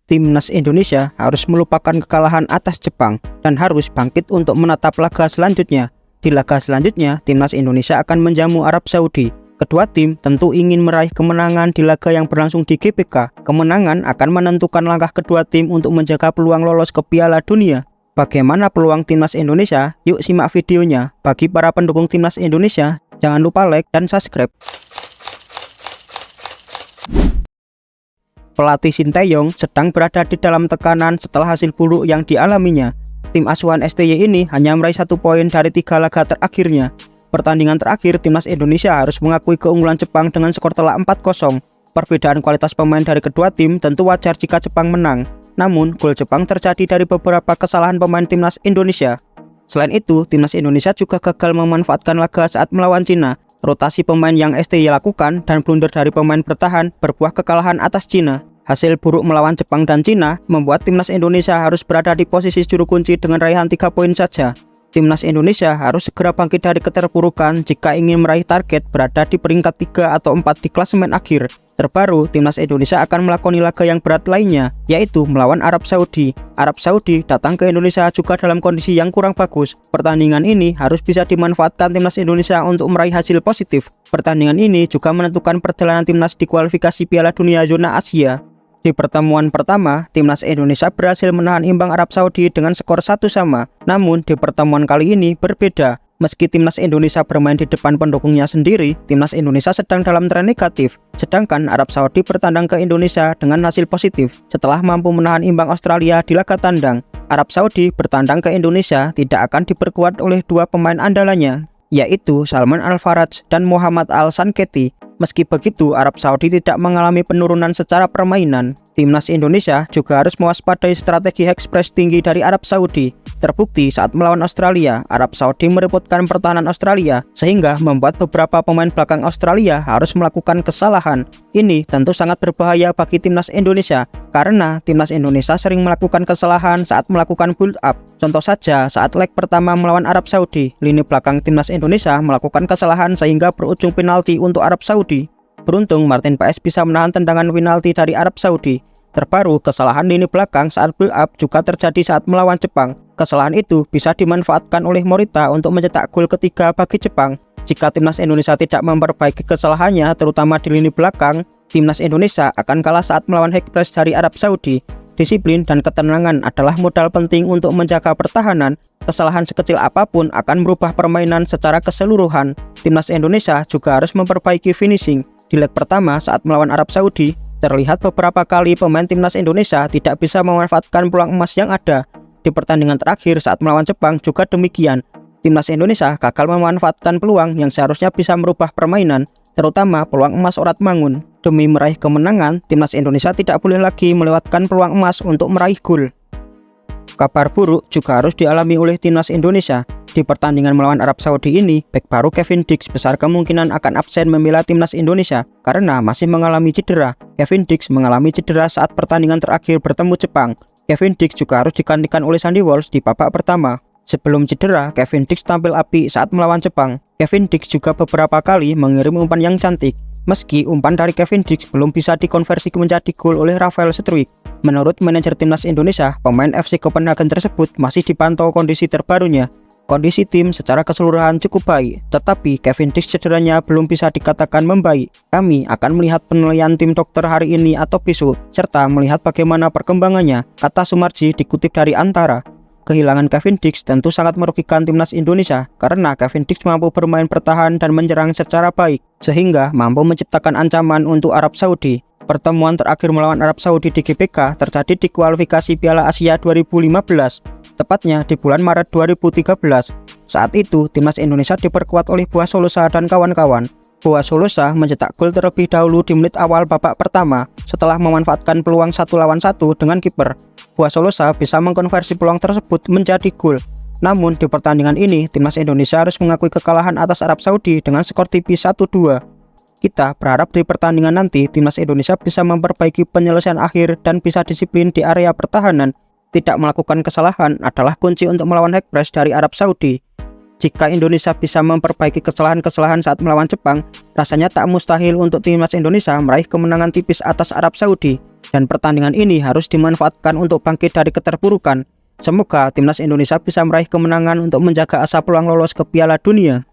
Timnas Indonesia harus melupakan kekalahan atas Jepang dan harus bangkit untuk menatap laga selanjutnya. Di laga selanjutnya, Timnas Indonesia akan menjamu Arab Saudi. Kedua tim tentu ingin meraih kemenangan di laga yang berlangsung di GBK. Kemenangan akan menentukan langkah kedua tim untuk menjaga peluang lolos ke Piala Dunia. Bagaimana peluang Timnas Indonesia? Yuk simak videonya. Bagi para pendukung Timnas Indonesia, jangan lupa like dan subscribe. Pelatih Sinteyong sedang berada di dalam tekanan setelah hasil buruk yang dialaminya. Tim asuhan STY ini hanya meraih 1 poin dari 3 laga terakhirnya. Pertandingan terakhir, Timnas Indonesia harus mengakui keunggulan Jepang dengan skor telak 4-0. Perbedaan kualitas pemain dari kedua tim tentu wajar jika Jepang menang. Namun, gol Jepang terjadi dari beberapa kesalahan pemain Timnas Indonesia. Selain itu, Timnas Indonesia juga gagal memanfaatkan laga saat melawan Cina. Rotasi pemain yang STY lakukan dan blunder dari pemain bertahan berbuah kekalahan atas Cina. Hasil buruk melawan Jepang dan Cina membuat Timnas Indonesia harus berada di posisi juru kunci dengan raihan 3 poin saja. Timnas Indonesia harus segera bangkit dari keterpurukan jika ingin meraih target berada di peringkat 3 atau 4 di klasemen akhir. Terbaru, Timnas Indonesia akan melakoni laga yang berat lainnya, yaitu melawan Arab Saudi. Arab Saudi datang ke Indonesia juga dalam kondisi yang kurang bagus. Pertandingan ini harus bisa dimanfaatkan Timnas Indonesia untuk meraih hasil positif. Pertandingan ini juga menentukan perjalanan Timnas di kualifikasi Piala Dunia zona Asia. Di pertemuan pertama, Timnas Indonesia berhasil menahan imbang Arab Saudi dengan skor 1-1. Namun, di pertemuan kali ini berbeda. Meski Timnas Indonesia bermain di depan pendukungnya sendiri, Timnas Indonesia sedang dalam tren negatif. Sedangkan Arab Saudi bertandang ke Indonesia dengan hasil positif setelah mampu menahan imbang Australia di laga tandang. Arab Saudi bertandang ke Indonesia tidak akan diperkuat oleh 2 pemain andalannya, yaitu Salman Al-Faraj dan Muhammad Al-Sanketi. Meski begitu, Arab Saudi tidak mengalami penurunan secara permainan. Timnas Indonesia juga harus mewaspadai strategi ekspres tinggi dari Arab Saudi. Terbukti saat melawan Australia, Arab Saudi merepotkan pertahanan Australia sehingga membuat beberapa pemain belakang Australia harus melakukan kesalahan. Ini tentu sangat berbahaya bagi Timnas Indonesia karena Timnas Indonesia sering melakukan kesalahan saat melakukan build up. Contoh saja saat leg pertama melawan Arab Saudi, lini belakang Timnas Indonesia melakukan kesalahan sehingga berujung penalti untuk Arab Saudi. Beruntung Martin Paes bisa menahan tendangan penalti dari Arab Saudi. Terbaru, kesalahan lini belakang saat build up juga terjadi saat melawan Jepang. Kesalahan itu bisa dimanfaatkan oleh Morita untuk mencetak gol ketiga bagi Jepang. Jika Timnas Indonesia tidak memperbaiki kesalahannya, terutama di lini belakang, Timnas Indonesia akan kalah saat melawan high press dari Arab Saudi. Disiplin dan ketenangan adalah modal penting untuk menjaga pertahanan. Kesalahan sekecil apapun akan merubah permainan secara keseluruhan. Timnas Indonesia juga harus memperbaiki finishing. Di leg pertama saat melawan Arab Saudi, terlihat beberapa kali pemain Timnas Indonesia tidak bisa memanfaatkan peluang emas yang ada. Di pertandingan terakhir saat melawan Jepang juga demikian. Timnas Indonesia gagal memanfaatkan peluang yang seharusnya bisa merubah permainan, terutama peluang emas Orat Mangun. Demi meraih kemenangan, Timnas Indonesia tidak boleh lagi melewatkan peluang emas untuk meraih gol. Kabar buruk juga harus dialami oleh Timnas Indonesia. Di pertandingan melawan Arab Saudi ini, bek baru Kevin Dix besar kemungkinan akan absen membela Timnas Indonesia karena masih mengalami cedera. Kevin Dix mengalami cedera saat pertandingan terakhir bertemu Jepang. Kevin Dix juga harus digantikan oleh Sandy Walsh di babak pertama. Sebelum cedera, Kevin Dix tampil apik saat melawan Jepang. Kevin Dix juga beberapa kali mengirim umpan yang cantik. Meski umpan dari Kevin Dix belum bisa dikonversi menjadi gol oleh Rafael Struijk. Menurut manajer Timnas Indonesia, pemain FC Copenhagen tersebut masih dipantau kondisi terbarunya. Kondisi tim secara keseluruhan cukup baik, tetapi Kevin Dix cederanya belum bisa dikatakan membaik. Kami akan melihat penilaian tim dokter hari ini atau besok, serta melihat bagaimana perkembangannya, kata Sumarji dikutip dari Antara. Kehilangan Kevin Dix tentu sangat merugikan Timnas Indonesia karena Kevin Dix mampu bermain bertahan dan menyerang secara baik, sehingga mampu menciptakan ancaman untuk Arab Saudi. Pertemuan terakhir melawan Arab Saudi di GBK terjadi di kualifikasi Piala Asia 2015, tepatnya di bulan Maret 2013. Saat itu, Timnas Indonesia diperkuat oleh Boaz Solosa dan kawan-kawan. Boaz Solosa mencetak gol terlebih dahulu di menit awal babak pertama setelah memanfaatkan peluang 1 lawan 1 dengan kiper. Boaz Solosa bisa mengkonversi peluang tersebut menjadi gol. Namun di pertandingan ini, Timnas Indonesia harus mengakui kekalahan atas Arab Saudi dengan skor tipis 1-2. Kita berharap di pertandingan nanti, Timnas Indonesia bisa memperbaiki penyelesaian akhir dan bisa disiplin di area pertahanan. Tidak melakukan kesalahan adalah kunci untuk melawan high press dari Arab Saudi. Jika Indonesia bisa memperbaiki kesalahan-kesalahan saat melawan Jepang, rasanya tak mustahil untuk timnas Indonesia meraih kemenangan tipis atas Arab Saudi. dan pertandingan ini harus dimanfaatkan untuk bangkit dari keterpurukan. Semoga timnas Indonesia bisa meraih kemenangan untuk menjaga asa peluang lolos ke Piala Dunia.